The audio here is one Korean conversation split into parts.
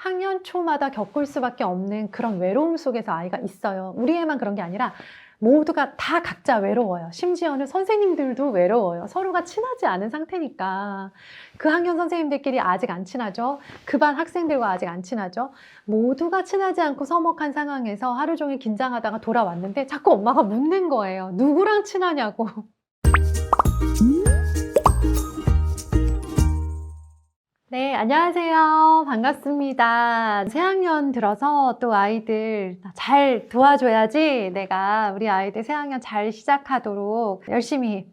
학년 초마다 겪을 수밖에 없는 그런 외로움 속에서 아이가 있어요. 우리 애만 그런 게 아니라 모두가 다 각자 외로워요. 심지어는 선생님들도 외로워요. 서로가 친하지 않은 상태니까. 그 학년 선생님들끼리 아직 안 친하죠. 그 반 학생들과 아직 안 친하죠. 모두가 친하지 않고 서먹한 상황에서 하루 종일 긴장하다가 돌아왔는데 자꾸 엄마가 묻는 거예요. 누구랑 친하냐고. 네, 안녕하세요. 반갑습니다. 새학년 들어서 또 아이들 잘 도와줘야지 내가 우리 아이들 새학년 잘 시작하도록 열심히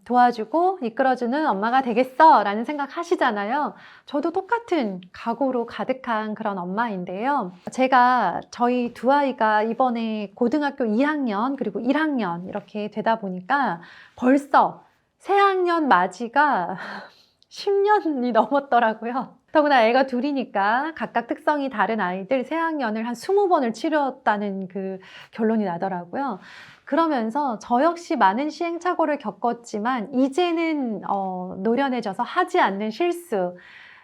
도와주고 이끌어주는 엄마가 되겠어 라는 생각 하시잖아요. 저도 똑같은 각오로 가득한 그런 엄마인데요. 제가 저희 두 아이가 이번에 고등학교 2학년 그리고 1학년 이렇게 되다 보니까 벌써 새학년 맞이가 10년이 넘었더라고요. 더구나 애가 둘이니까 각각 특성이 다른 아이들 새학년을 한 20번을 치렀다는 그 결론이 나더라고요. 그러면서 저 역시 많은 시행착오를 겪었지만 이제는 노련해져서 하지 않는 실수.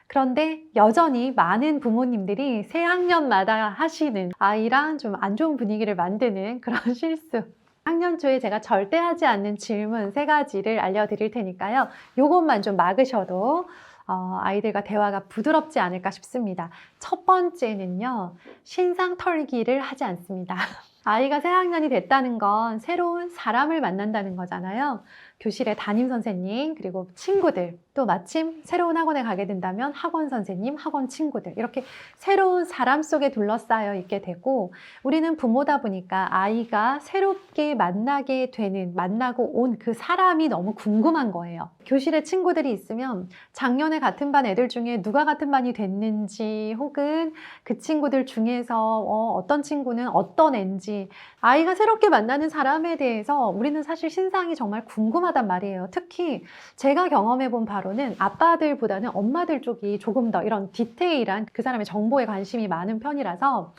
그런데 여전히 많은 부모님들이 새학년마다 하시는 아이랑 좀 안 좋은 분위기를 만드는 그런 실수. 학년 초에 제가 절대 하지 않는 질문 3가지를 알려드릴 테니까요. 요것만 좀 막으셔도 아이들과 대화가 부드럽지 않을까 싶습니다. 첫 번째는요. 신상 털기를 하지 않습니다. 아이가 새학년이 됐다는 건 새로운 사람을 만난다는 거잖아요. 교실의 담임 선생님, 그리고 친구들, 또 마침 새로운 학원에 가게 된다면 학원 선생님, 학원 친구들, 이렇게 새로운 사람 속에 둘러싸여 있게 되고, 우리는 부모다 보니까 아이가 새롭게 만나게 되는, 만나고 온 그 사람이 너무 궁금한 거예요. 교실에 친구들이 있으면 작년에 같은 반 애들 중에 누가 같은 반이 됐는지, 혹은 그 친구들 중에서 어떤 친구는 어떤 애인지, 아이가 새롭게 만나는 사람에 대해서 우리는 사실 신상이 정말 궁금하단 말이에요. 특히 제가 경험해 본 바로는 아빠들보다는 엄마들 쪽이 조금 더 이런 디테일한 그 사람의 정보에 관심이 많은 편이라서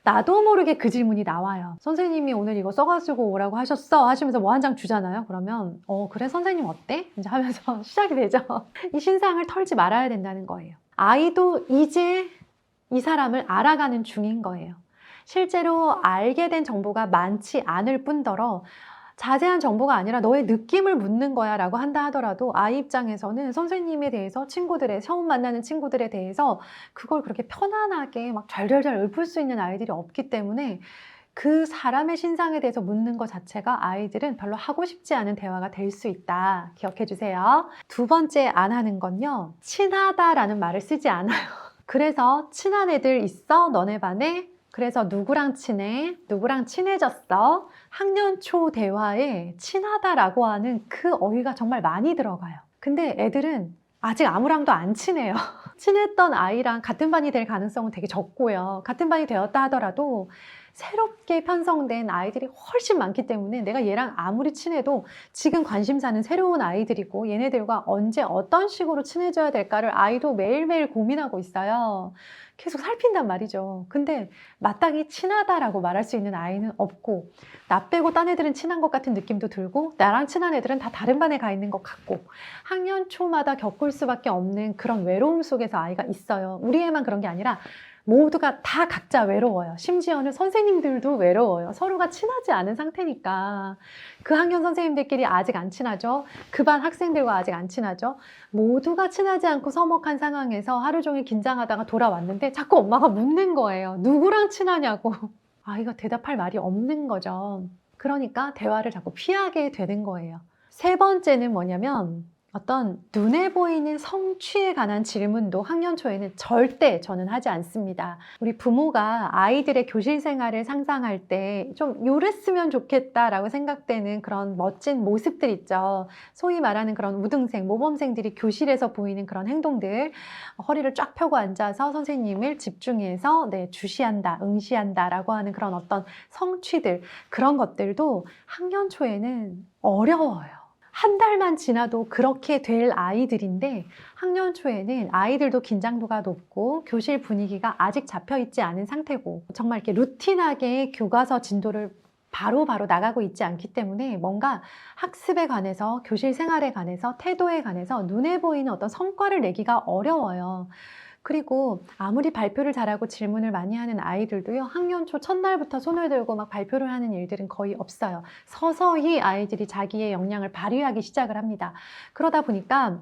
나도 모르게 그 질문이 나와요. 선생님이 오늘 이거 써가지고 오라고 하셨어? 하시면서 뭐 한 장 주잖아요. 그러면 그래 선생님 어때? 이제 하면서 시작이 되죠. 이 신상을 털지 말아야 된다는 거예요. 아이도 이제 이 사람을 알아가는 중인 거예요. 실제로 알게 된 정보가 많지 않을 뿐더러 자세한 정보가 아니라 너의 느낌을 묻는 거야 라고 한다 하더라도 아이 입장에서는 선생님에 대해서 처음 만나는 친구들에 대해서 그걸 그렇게 편안하게 막 잘잘잘 읊을 수 있는 아이들이 없기 때문에 그 사람의 신상에 대해서 묻는 것 자체가 아이들은 별로 하고 싶지 않은 대화가 될 수 있다. 기억해 주세요. 두 번째 안 하는 건요. 친하다라는 말을 쓰지 않아요. 그래서 친한 애들 있어? 너네 반에? 그래서 누구랑 친해? 누구랑 친해졌어? 학년 초 대화에 친하다라고 하는 그 어휘가 정말 많이 들어가요. 근데 애들은 아직 아무랑도 안 친해요. 친했던 아이랑 같은 반이 될 가능성은 되게 적고요. 같은 반이 되었다 하더라도 새롭게 편성된 아이들이 훨씬 많기 때문에 내가 얘랑 아무리 친해도 지금 관심사는 새로운 아이들이고 얘네들과 언제 어떤 식으로 친해져야 될까를 아이도 매일매일 고민하고 있어요. 계속 살핀단 말이죠. 근데 마땅히 친하다라고 말할 수 있는 아이는 없고 나 빼고 딴 애들은 친한 것 같은 느낌도 들고 나랑 친한 애들은 다 다른 반에 가 있는 것 같고 학년 초마다 겪을 수밖에 없는 그런 외로움 속에서 아이가 있어요. 우리 애만 그런 게 아니라 모두가 다 각자 외로워요. 심지어는 선생님들도 외로워요. 서로가 친하지 않은 상태니까. 그 학년 선생님들끼리 아직 안 친하죠. 그 반 학생들과 아직 안 친하죠. 모두가 친하지 않고 서먹한 상황에서 하루 종일 긴장하다가 돌아왔는데 자꾸 엄마가 묻는 거예요. 누구랑 친하냐고. 아이가 대답할 말이 없는 거죠. 그러니까 대화를 자꾸 피하게 되는 거예요. 세 번째는 뭐냐면 어떤 눈에 보이는 성취에 관한 질문도 학년 초에는 절대 저는 하지 않습니다. 우리 부모가 아이들의 교실 생활을 상상할 때 좀 요랬으면 좋겠다라고 생각되는 그런 멋진 모습들 있죠. 소위 말하는 그런 우등생, 모범생들이 교실에서 보이는 그런 행동들, 허리를 쫙 펴고 앉아서 선생님을 집중해서 주시한다, 응시한다 라고 하는 그런 어떤 성취들, 그런 것들도 학년 초에는 어려워요. 한 달만 지나도 그렇게 될 아이들인데 학년 초에는 아이들도 긴장도가 높고 교실 분위기가 아직 잡혀있지 않은 상태고 정말 이렇게 루틴하게 교과서 진도를 바로바로 나가고 있지 않기 때문에 뭔가 학습에 관해서 교실 생활에 관해서 태도에 관해서 눈에 보이는 어떤 성과를 내기가 어려워요. 그리고 아무리 발표를 잘하고 질문을 많이 하는 아이들도요, 학년 초 첫날부터 손을 들고 막 발표를 하는 일들은 거의 없어요. 서서히 아이들이 자기의 역량을 발휘하기 시작을 합니다. 그러다 보니까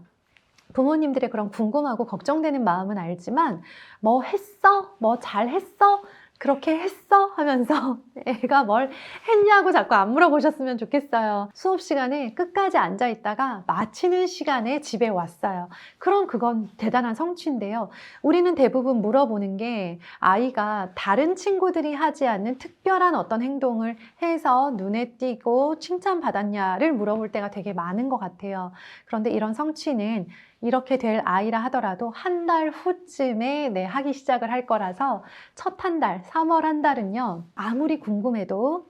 부모님들의 그런 궁금하고 걱정되는 마음은 알지만 뭐 했어? 뭐 잘했어? 그렇게 했어? 하면서 애가 뭘 했냐고 자꾸 안 물어보셨으면 좋겠어요. 수업 시간에 끝까지 앉아 있다가 마치는 시간에 집에 왔어요. 그럼 그건 대단한 성취인데요. 우리는 대부분 물어보는 게 아이가 다른 친구들이 하지 않는 특별한 어떤 행동을 해서 눈에 띄고 칭찬받았냐를 물어볼 때가 되게 많은 것 같아요. 그런데 이런 성취는 이렇게 될 아이라 하더라도 한 달 후쯤에 하기 시작을 할 거라서 첫 한 달, 3월 한 달은요, 아무리 궁금해도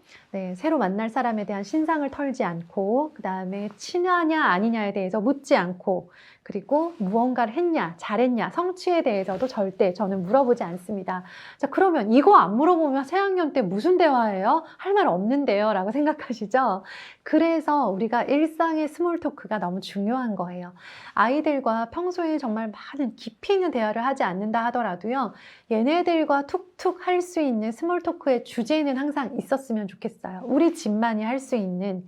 새로 만날 사람에 대한 신상을 털지 않고, 그 다음에 친하냐 아니냐에 대해서 묻지 않고, 그리고 무언가를 했냐, 잘했냐, 성취에 대해서도 절대 저는 물어보지 않습니다. 자, 그러면 이거 안 물어보면 새학년 때 무슨 대화예요? 할 말 없는데요? 라고 생각하시죠? 그래서 우리가 일상의 스몰 토크가 너무 중요한 거예요. 아이들과 평소에 정말 많은 깊이 있는 대화를 하지 않는다 하더라도요, 얘네들과 툭툭 할 수 있는 스몰 토크의 주제는 항상 있었으면 좋겠어요. 우리 집만이 할 수 있는,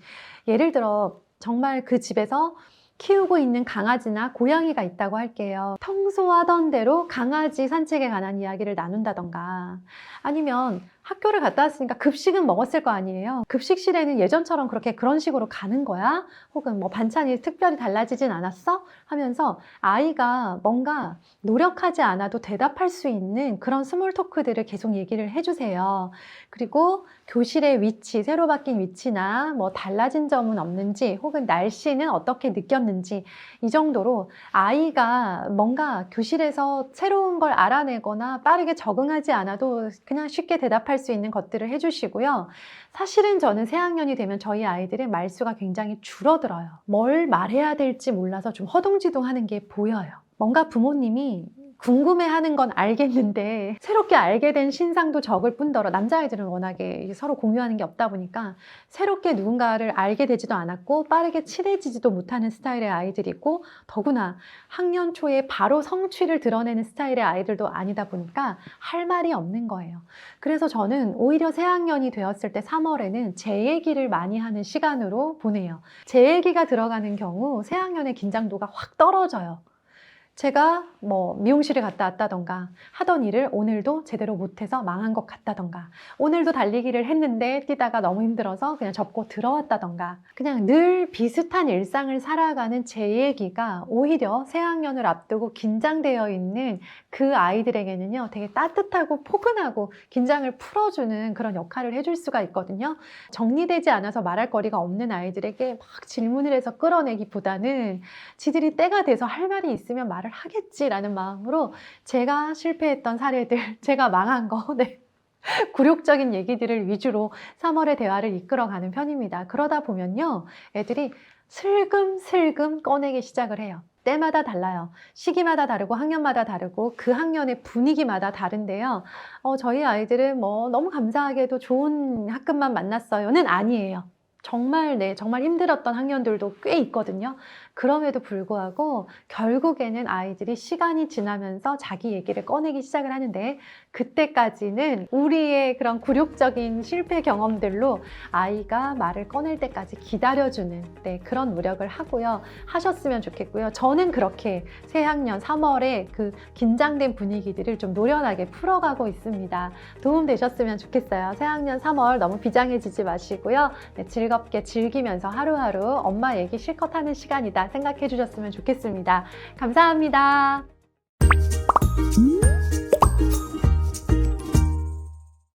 예를 들어 정말 그 집에서 키우고 있는 강아지나 고양이가 있다고 할게요. 평소 하던 대로 강아지 산책에 관한 이야기를 나눈다던가, 아니면 학교를 갔다 왔으니까 급식은 먹었을 거 아니에요. 급식실에는 예전처럼 그런 식으로 가는 거야? 혹은 뭐 반찬이 특별히 달라지진 않았어? 하면서 아이가 뭔가 노력하지 않아도 대답할 수 있는 그런 스몰 토크들을 계속 얘기를 해주세요. 그리고 교실의 위치, 새로 바뀐 위치나 뭐 달라진 점은 없는지, 혹은 날씨는 어떻게 느꼈는지, 이 정도로 아이가 뭔가 교실에서 새로운 걸 알아내거나 빠르게 적응하지 않아도 그냥 쉽게 대답할 수 있는 것들을 해주시고요. 사실은 저는 새학년이 되면 저희 아이들의 말수가 굉장히 줄어들어요. 뭘 말해야 될지 몰라서 좀 허둥지둥하는 게 보여요. 뭔가 부모님이 궁금해하는 건 알겠는데 새롭게 알게 된 신상도 적을 뿐더러, 남자아이들은 워낙에 서로 공유하는 게 없다 보니까 새롭게 누군가를 알게 되지도 않았고 빠르게 친해지지도 못하는 스타일의 아이들이고, 더구나 학년 초에 바로 성취를 드러내는 스타일의 아이들도 아니다 보니까 할 말이 없는 거예요. 그래서 저는 오히려 새학년이 되었을 때 3월에는 제 얘기를 많이 하는 시간으로 보내요. 제 얘기가 들어가는 경우 새학년의 긴장도가 확 떨어져요. 제가 뭐 미용실에 갔다 왔다던가, 하던 일을 오늘도 제대로 못해서 망한 것 같다던가, 오늘도 달리기를 했는데 뛰다가 너무 힘들어서 그냥 접고 들어왔다던가, 그냥 늘 비슷한 일상을 살아가는 제 얘기가 오히려 새학년을 앞두고 긴장되어 있는 그 아이들에게는요, 되게 따뜻하고 포근하고 긴장을 풀어주는 그런 역할을 해줄 수가 있거든요. 정리되지 않아서 말할 거리가 없는 아이들에게 막 질문을 해서 끌어내기보다는 지들이 때가 돼서 할 말이 있으면 말을 하겠지라는 마음으로 제가 실패했던 사례들, 제가 망한 거, 굴욕적인 얘기들을 위주로 3월의 대화를 이끌어가는 편입니다. 그러다 보면요, 애들이 슬금슬금 꺼내기 시작을 해요. 때마다 달라요. 시기마다 다르고 학년마다 다르고 그 학년의 분위기마다 다른데요. 저희 아이들은 뭐 너무 감사하게도 좋은 학급만 만났어요는 아니에요. 정말 힘들었던 학년들도 꽤 있거든요. 그럼에도 불구하고 결국에는 아이들이 시간이 지나면서 자기 얘기를 꺼내기 시작을 하는데, 그때까지는 우리의 그런 굴욕적인 실패 경험들로 아이가 말을 꺼낼 때까지 기다려주는 그런 노력을 하셨으면 좋겠고요. 저는 그렇게 새학년 3월에 그 긴장된 분위기들을 좀 노련하게 풀어가고 있습니다. 도움 되셨으면 좋겠어요. 새학년 3월 너무 비장해지지 마시고요. 즐겁게 즐기면서 하루하루 엄마 얘기 실컷 하는 시간이다 생각해 주셨으면 좋겠습니다. 감사합니다.